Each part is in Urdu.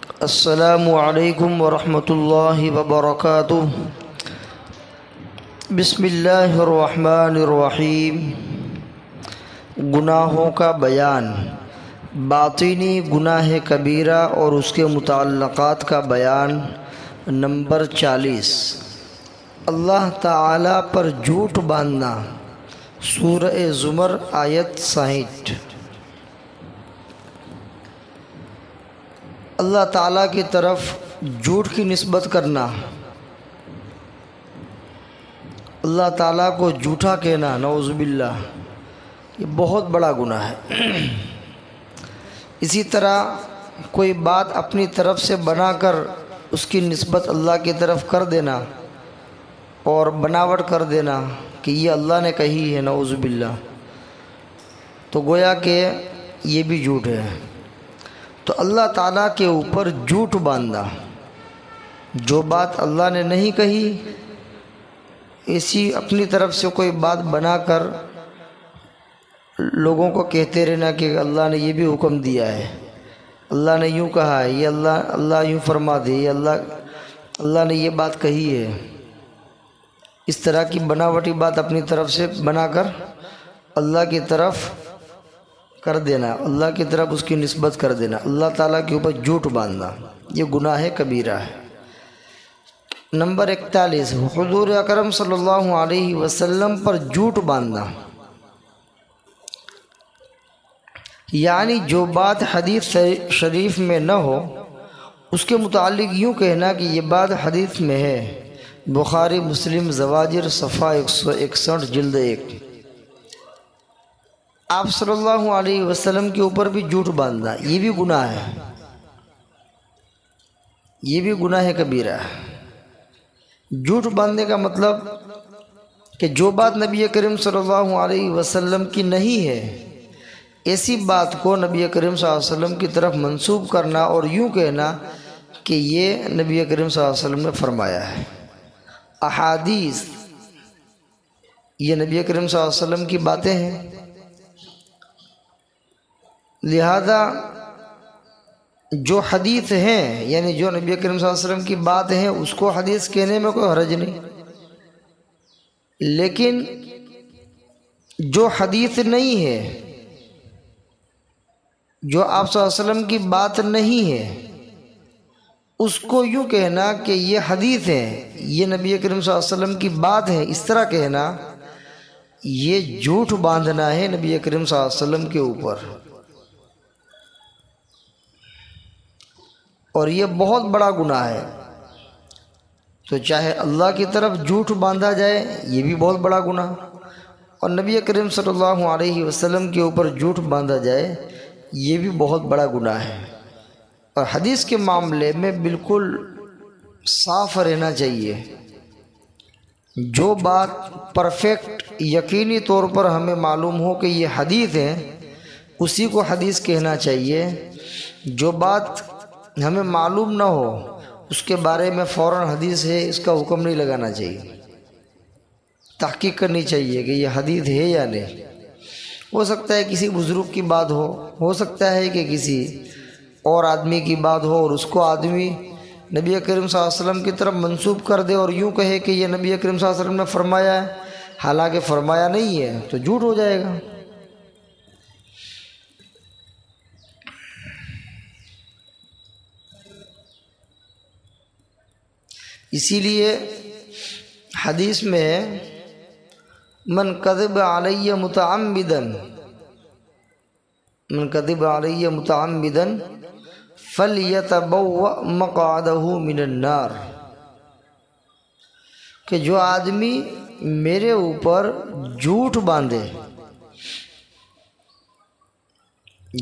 السلام علیکم ورحمۃ اللہ وبرکاتہ۔ بسم اللہ الرحمن الرحیم۔ گناہوں کا بیان، باطنی گناہ کبیرہ اور اس کے متعلقات کا بیان۔ نمبر 40، اللہ تعالیٰ پر جھوٹ باندھنا۔ سورہ زمر آیت 60۔ اللہ تعالیٰ کی طرف جھوٹ کی نسبت کرنا، اللہ تعالیٰ کو جھوٹا کہنا، نعوذ باللہ، یہ بہت بڑا گناہ ہے۔ اسی طرح کوئی بات اپنی طرف سے بنا کر اس کی نسبت اللہ کی طرف کر دینا اور بناوٹ کر دینا کہ یہ اللہ نے کہی ہے، نعوذ باللہ، تو گویا کہ یہ بھی جھوٹ ہے۔ تو اللہ تعالیٰ کے اوپر جھوٹ باندھنا، جو بات اللہ نے نہیں کہی ایسی اپنی طرف سے کوئی بات بنا کر لوگوں کو کہتے رہنا کہ اللہ نے یہ بھی حکم دیا ہے، اللہ نے یوں کہا ہے، یہ اللہ یوں فرما دے، یہ اللہ نے یہ بات کہی ہے۔ اس طرح کی بناوٹی بات اپنی طرف سے بنا کر اللہ کی طرف کر دینا، اللہ کی طرف اس کی نسبت کر دینا، اللہ تعالیٰ کے اوپر جھوٹ باندھنا، یہ گناہ کبیرہ ہے۔ نمبر 41، حضور اکرم صلی اللہ علیہ وسلم پر جھوٹ باندھنا، یعنی جو بات حدیث شریف میں نہ ہو اس کے متعلق یوں کہنا کہ یہ بات حدیث میں ہے۔ بخاری مسلم زواجر صفحہ 161 جلد 1۔ آپ صلی اللہ علیہ وسلم کے اوپر بھی جھوٹ باندھنا، یہ بھی گناہ ہے، یہ بھی گناہ کبیرہ ہے۔ جھوٹ باندھنے کا مطلب کہ جو بات نبی کریم صلی اللہ علیہ وسلم کی نہیں ہے ایسی بات کو نبی کریم صلی اللہ علیہ وسلم کی طرف منسوب کرنا اور یوں کہنا کہ یہ نبی کریم صلی اللہ علیہ وسلم نے فرمایا ہے۔ احادیث یہ نبی کریم صلی اللہ علیہ وسلم کی باتیں ہیں، لہذا جو حدیث ہیں یعنی جو نبی کریم صلی اللہ علیہ وسلم کی بات ہیں اس کو حدیث کہنے میں کوئی حرج نہیں، لیکن جو حدیث نہیں ہے، جو آپ صلی اللہ علیہ وسلم کی بات نہیں ہے، اس کو یوں کہنا کہ یہ حدیث ہے، یہ نبی کریم صلی اللہ علیہ وسلم کی بات ہے، اس طرح کہنا، یہ جھوٹ باندھنا ہے نبی کریم صلی اللہ علیہ وسلم کے اوپر، اور یہ بہت بڑا گناہ ہے۔ تو چاہے اللہ کی طرف جھوٹ باندھا جائے یہ بھی بہت بڑا گناہ، اور نبی کریم صلی اللہ علیہ وسلم کے اوپر جھوٹ باندھا جائے یہ بھی بہت بڑا گناہ ہے۔ اور حدیث کے معاملے میں بالکل صاف رہنا چاہیے، جو بات پرفیکٹ یقینی طور پر ہمیں معلوم ہو کہ یہ حدیث ہے اسی کو حدیث کہنا چاہیے، جو بات ہمیں معلوم نہ ہو اس کے بارے میں فوراً حدیث ہے اس کا حکم نہیں لگانا چاہیے، تحقیق کرنی چاہیے کہ یہ حدیث ہے یا نہیں۔ ہو سکتا ہے کسی بزرگ کی بات ہو سکتا ہے کہ کسی اور آدمی کی بات ہو اور اس کو آدمی نبی کریم صلی اللہ علیہ وسلم کی طرف منسوب کر دے اور یوں کہے کہ یہ نبی کریم صلی اللہ علیہ وسلم نے فرمایا ہے، حالانکہ فرمایا نہیں ہے، تو جھوٹ ہو جائے گا۔ اسی لیے حدیث میں من کذب علی متعمدا فلیتبوأ مقعدہ من النار، کہ جو آدمی میرے اوپر جھوٹ باندھے،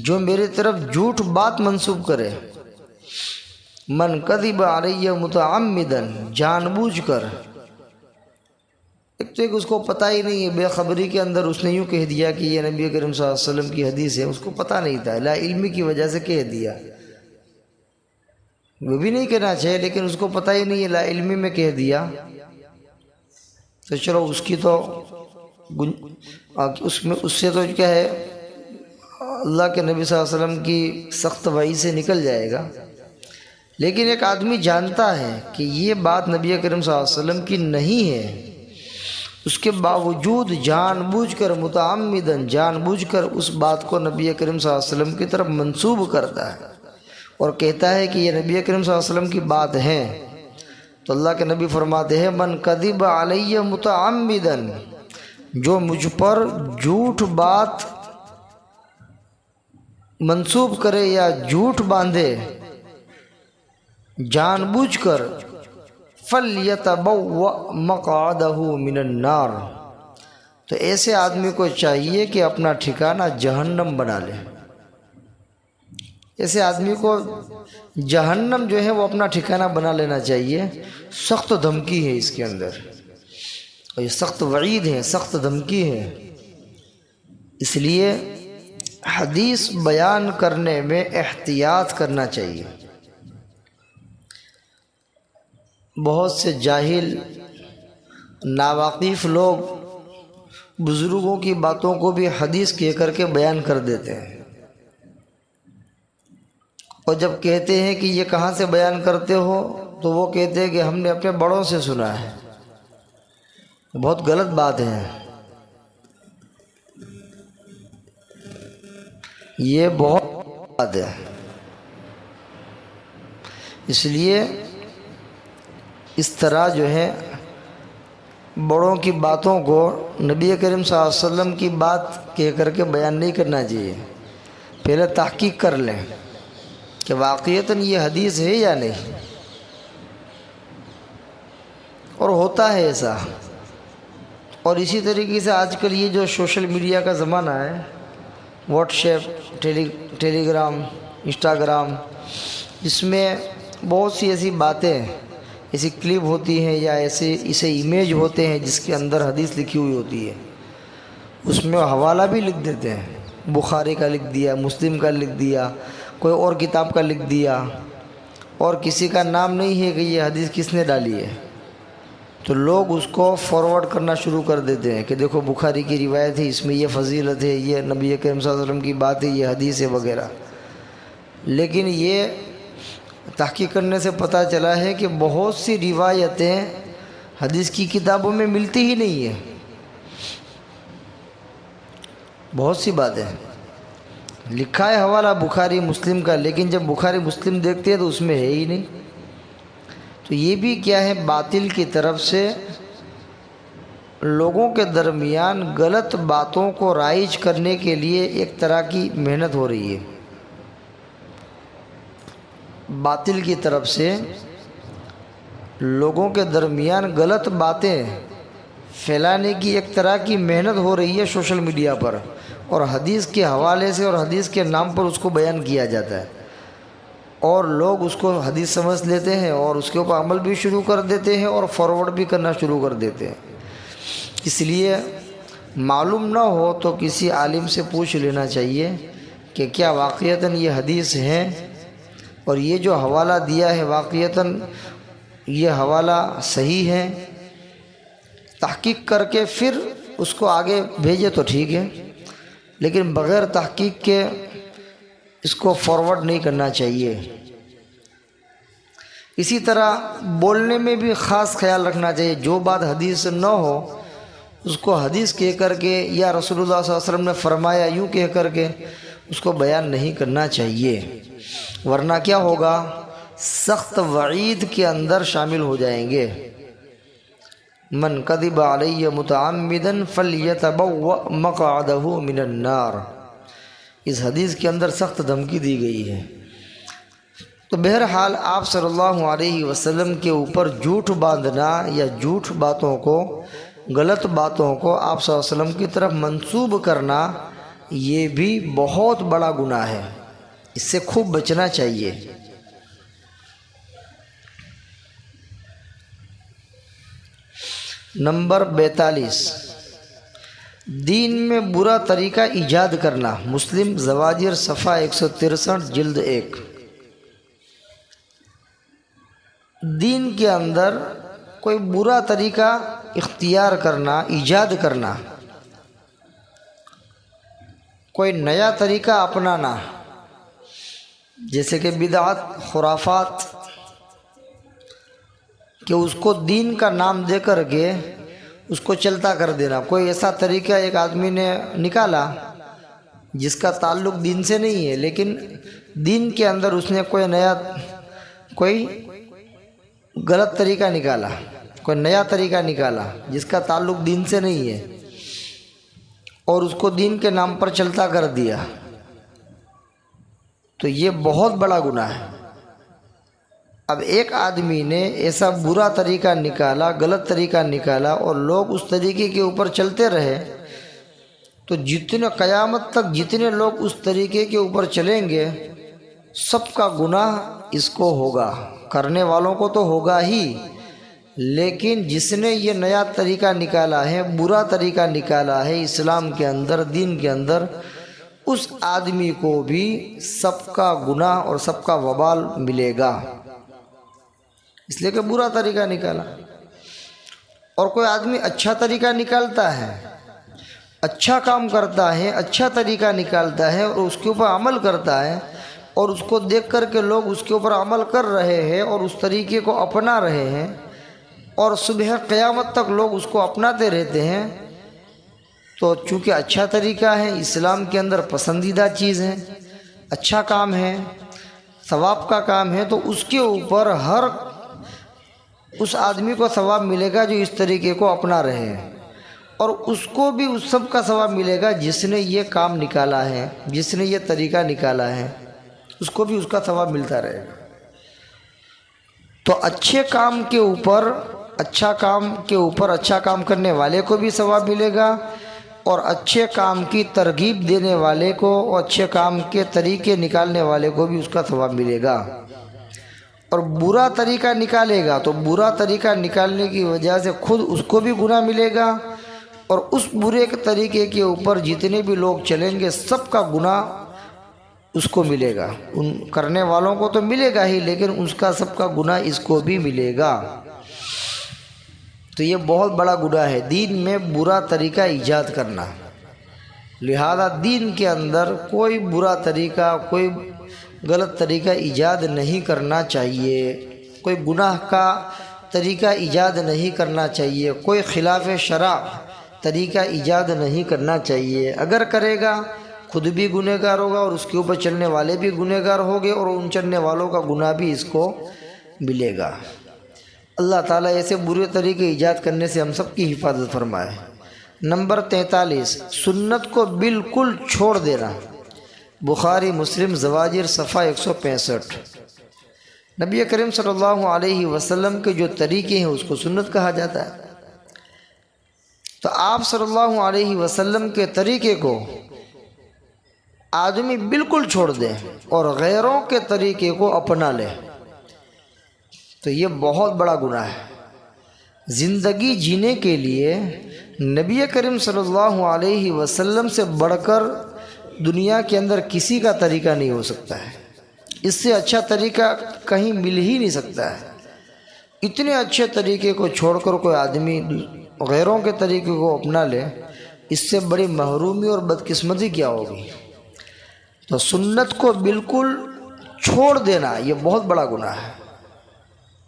جو میرے طرف جھوٹ بات منسوب کرے، من کذب علی متعمدا، جان بوجھ کر، ایک تو ایک اس کو پتہ ہی نہیں ہے، بے خبری کے اندر اس نے یوں کہہ دیا کہ یہ نبی کریم صلی اللہ علیہ وسلم کی حدیث ہے، اس کو پتہ نہیں تھا، لا علمی کی وجہ سے کہہ دیا، وہ بھی نہیں کہنا چاہیے لیکن اس کو پتہ ہی نہیں ہے، لا علمی میں کہہ دیا، تو چلو اس کی تو اس سے تو کیا ہے، اللہ کے نبی صلی اللہ علیہ وسلم کی سخت وعید سے نکل جائے گا، لیکن ایک آدمی جانتا ہے کہ یہ بات نبی کریم صلی اللہ علیہ وسلم کی نہیں ہے، اس کے باوجود جان بوجھ کر متعمدن جان بوجھ کر اس بات کو نبی کریم صلی اللہ علیہ وسلم کی طرف منسوب کرتا ہے اور کہتا ہے کہ یہ نبی کریم صلی اللہ علیہ وسلم کی بات ہے، تو اللہ کے نبی فرماتے ہیں من کذب علی متعمدن، جو مجھ پر جھوٹ بات منسوب کرے یا جھوٹ باندھے جان بوجھ کر، فَلْيَتَبَوَّأْ مَقْعَدَهُ مِنَ النَّارِ، تو ایسے آدمی کو چاہیے کہ اپنا ٹھکانہ جہنم بنا لے۔ ایسے آدمی کو جہنم جو ہے وہ اپنا ٹھکانہ بنا لینا چاہیے۔ سخت دھمکی ہے اس کے اندر، اور یہ سخت وعید ہے، سخت دھمکی ہے۔ اس لیے حدیث بیان کرنے میں احتیاط کرنا چاہیے۔ بہت سے جاہل ناواقف لوگ بزرگوں کی باتوں کو بھی حدیث کہہ کر کے بیان کر دیتے ہیں، اور جب کہتے ہیں کہ یہ کہاں سے بیان کرتے ہو تو وہ کہتے ہیں کہ ہم نے اپنے بڑوں سے سنا ہے۔ بہت غلط بات ہے، یہ بہت بات ہے۔ اس لیے اس طرح جو ہے بڑوں کی باتوں کو نبی کریم صلی اللہ علیہ وسلم کی بات کہہ کر کے بیان نہیں کرنا چاہیے۔ پہلے تحقیق کر لیں کہ واقعتاً یہ حدیث ہے یا نہیں، اور ہوتا ہے ایسا۔ اور اسی طریقے سے آج کل یہ جو سوشل میڈیا کا زمانہ ہے، واٹس ایپ، ٹیلی گرام، انسٹاگرام، اس میں بہت سی ایسی باتیں، ایسی کلپ ہوتی ہیں یا ایسے امیج ہوتے ہیں جس کے اندر حدیث لکھی ہوئی ہوتی ہے، اس میں حوالہ بھی لکھ دیتے ہیں، بخاری کا لکھ دیا، مسلم کا لکھ دیا، کوئی اور کتاب کا لکھ دیا، اور کسی کا نام نہیں ہے کہ یہ حدیث کس نے ڈالی ہے، تو لوگ اس کو فارورڈ کرنا شروع کر دیتے ہیں کہ دیکھو بخاری کی روایت ہے، اس میں یہ فضیلت ہے، یہ نبی کریم صلی اللہ علیہ وسلم کی بات ہے، یہ حدیث ہے وغیرہ۔ لیکن یہ تحقیق کرنے سے پتہ چلا ہے کہ بہت سی روایتیں حدیث کی کتابوں میں ملتی ہی نہیں ہیں، بہت سی باتیں لکھا ہے حوالہ بخاری مسلم کا، لیکن جب بخاری مسلم دیکھتے ہیں تو اس میں ہے ہی نہیں۔ تو یہ بھی کیا ہے، باطل کی طرف سے لوگوں کے درمیان غلط باتوں کو رائج کرنے کے لیے ایک طرح کی محنت ہو رہی ہے۔ باطل کی طرف سے لوگوں کے درمیان غلط باتیں پھیلانے کی ایک طرح کی محنت ہو رہی ہے سوشل میڈیا پر، اور حدیث کے حوالے سے اور حدیث کے نام پر اس کو بیان کیا جاتا ہے، اور لوگ اس کو حدیث سمجھ لیتے ہیں اور اس کے اوپر عمل بھی شروع کر دیتے ہیں اور فارورڈ بھی کرنا شروع کر دیتے ہیں۔ اس لیے معلوم نہ ہو تو کسی عالم سے پوچھ لینا چاہیے کہ کیا واقعتاً یہ حدیث ہے، اور یہ جو حوالہ دیا ہے واقعتاً یہ حوالہ صحیح ہے۔ تحقیق کر کے پھر اس کو آگے بھیجے تو ٹھیک ہے، لیکن بغیر تحقیق کے اس کو فارورڈ نہیں کرنا چاہیے۔ اسی طرح بولنے میں بھی خاص خیال رکھنا چاہیے، جو بات حدیث نہ ہو اس کو حدیث کہہ کر کے یا رسول اللہ صلی اللہ علیہ وسلم نے فرمایا یوں کہہ کر کے اس کو بیان نہیں کرنا چاہیے، ورنہ کیا ہوگا، سخت وعید کے اندر شامل ہو جائیں گے۔ من کذب علی متعمدا فلیتبوأ مقعدہ من النار، اس حدیث کے اندر سخت دھمکی دی گئی ہے۔ تو بہرحال آپ صلی اللہ علیہ وسلم کے اوپر جھوٹ باندھنا یا جھوٹ باتوں کو، غلط باتوں کو آپ صلی اللہ علیہ وسلم کی طرف منسوب کرنا، یہ بھی بہت بڑا گناہ ہے، اس سے خوب بچنا چاہیے۔ نمبر 42، دین میں برا طریقہ ایجاد کرنا، مسلم زواجر صفحہ 163 جلد 1۔ دین کے اندر کوئی برا طریقہ اختیار کرنا، ایجاد کرنا، کوئی نیا طریقہ اپنانا، جیسے کہ بدعت، خرافات، کہ اس کو دین کا نام دے کر کے اس کو چلتا کر دینا۔ کوئی ایسا طریقہ ایک آدمی نے نکالا جس کا تعلق دین سے نہیں ہے، لیکن دین کے اندر اس نے کوئی غلط طریقہ نکالا، کوئی نیا طریقہ نکالا جس کا تعلق دین سے نہیں ہے، اور اس کو دین کے نام پر چلتا کر دیا، تو یہ بہت بڑا گناہ ہے۔ اب ایک آدمی نے ایسا برا طریقہ نکالا، غلط طریقہ نکالا، اور لوگ اس طریقے کے اوپر چلتے رہے، تو قیامت تک جتنے لوگ اس طریقے کے اوپر چلیں گے سب کا گناہ اس کو ہوگا، کرنے والوں کو تو ہوگا ہی، لیکن جس نے یہ نیا طریقہ نکالا ہے، برا طریقہ نکالا ہے اسلام کے اندر، دین کے اندر، اس آدمی کو بھی سب کا گناہ اور سب کا وبال ملے گا، اس لیے کہ برا طریقہ نکالا۔ اور کوئی آدمی اچھا طریقہ نکالتا ہے، اچھا کام کرتا ہے، اچھا طریقہ نکالتا ہے اور اس کے اوپر عمل کرتا ہے، اور اس کو دیکھ کر کے لوگ اس کے اوپر عمل کر رہے ہیں اور اس طریقے کو اپنا رہے ہیں، اور صبح قیامت تک لوگ اس کو اپناتے رہتے ہیں، تو چونکہ اچھا طریقہ ہے، اسلام کے اندر پسندیدہ چیز ہے، اچھا کام ہے، ثواب کا کام ہے، تو اس کے اوپر ہر اس آدمی کو ثواب ملے گا جو اس طریقے کو اپنا رہے ہیں، اور اس کو بھی اس سب کا ثواب ملے گا جس نے یہ کام نکالا ہے، جس نے یہ طریقہ نکالا ہے، اس کو بھی اس کا ثواب ملتا رہے گا۔ تو اچھے کام کے اوپر اچھا کام کرنے والے کو بھی ثواب ملے گا، اور اچھے کام کی ترغیب دینے والے کو اور اچھے کام کے طریقے نکالنے والے کو بھی اس کا ثواب ملے گا۔ اور برا طریقہ نکالے گا تو برا طریقہ نکالنے کی وجہ سے خود اس کو بھی گناہ ملے گا، اور اس برے طریقے کے اوپر جتنے بھی لوگ چلیں گے سب کا گناہ اس کو ملے گا، ان کرنے والوں کو تو ملے گا ہی، لیکن اس کا سب کا گناہ اس کو بھی ملے گا۔ تو یہ بہت بڑا گناہ ہے دین میں برا طریقہ ایجاد کرنا، لہذا دین کے اندر کوئی برا طریقہ، کوئی غلط طریقہ ایجاد نہیں کرنا چاہیے، کوئی گناہ کا طریقہ ایجاد نہیں کرنا چاہیے، کوئی خلاف شرع طریقہ ایجاد نہیں کرنا چاہیے۔ اگر کرے گا خود بھی گنہگار ہوگا اور اس کے اوپر چلنے والے بھی گنہگار ہوگے، اور ان چلنے والوں کا گناہ بھی اس کو ملے گا۔ اللہ تعالیٰ ایسے برے طریقے ایجاد کرنے سے ہم سب کی حفاظت فرمائے۔ نمبر 43، سنت کو بالکل چھوڑ دینا۔ بخاری مسلم زواجر صفحہ 165۔ نبی کریم صلی اللہ علیہ وسلم کے جو طریقے ہیں اس کو سنت کہا جاتا ہے، تو آپ صلی اللہ علیہ وسلم کے طریقے کو آدمی بالکل چھوڑ دے اور غیروں کے طریقے کو اپنا لے تو یہ بہت بڑا گناہ ہے۔ زندگی جینے کے لیے نبی کریم صلی اللہ علیہ وسلم سے بڑھ کر دنیا کے اندر کسی کا طریقہ نہیں ہو سکتا ہے، اس سے اچھا طریقہ کہیں مل ہی نہیں سکتا ہے۔ اتنے اچھے طریقے کو چھوڑ کر کوئی آدمی غیروں کے طریقے کو اپنا لے، اس سے بڑی محرومی اور بدقسمتی کیا ہوگی۔ تو سنت کو بالکل چھوڑ دینا یہ بہت بڑا گناہ ہے،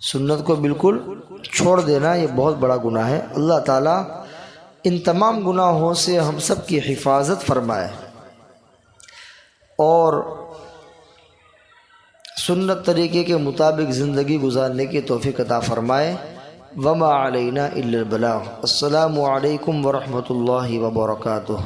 سنت کو بالکل چھوڑ دینا یہ بہت بڑا گناہ ہے۔ اللہ تعالیٰ ان تمام گناہوں سے ہم سب کی حفاظت فرمائے اور سنت طریقے کے مطابق زندگی گزارنے کی توفیق عطا فرمائے۔ وما علینا الا البلاغ۔ السلام علیکم ورحمۃ اللہ وبرکاتہ۔